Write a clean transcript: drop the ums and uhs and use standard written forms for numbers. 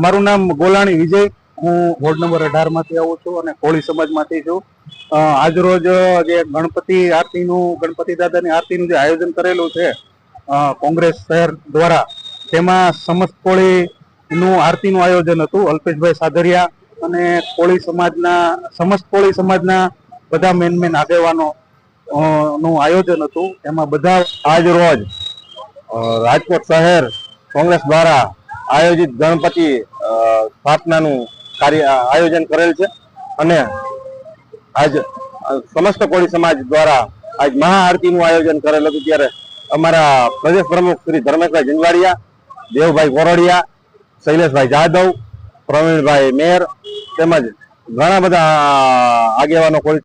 મારું નામ ગોલાણી વિજય, હું વોર્ડ નંબર 18 માંથી આવું છું અને કોળી સમાજમાંથી છું. આજરોજ જે ગણપતિ દાદાની આરતીનું જે આયોજન કરેલું છે કોંગ્રેસ શહેર દ્વારા, તેમાં સમસ્ત કોળીનું આરતીનું આયોજન હતું. અલ્પેશભાઈ સાધરિયા અને સમસ્ત કોળી સમાજના બધા મેન આગેવાનો નું આયોજન હતું. એમાં બધા આજ રોજ રાજકોટ શહેર કોંગ્રેસ દ્વારા આયોજિત ગણપતિ સ્થાપનાનું આયોજન કરેલ છે અને આજ સમસ્ત કોળી સમાજ દ્વારા આજ મહાઆરતીનું આયોજન કરેલ હતું. ત્યારે અમારા પ્રદેશ પ્રમુખ શ્રી ધર્મેશભાઈ જંજવાડિયા, દેવભાઈ કોરડિયા, શૈલેષભાઈ જાદવ, પ્રવીણભાઈ મેર તેમજ ઘણા બધા આગેવાનો કોળી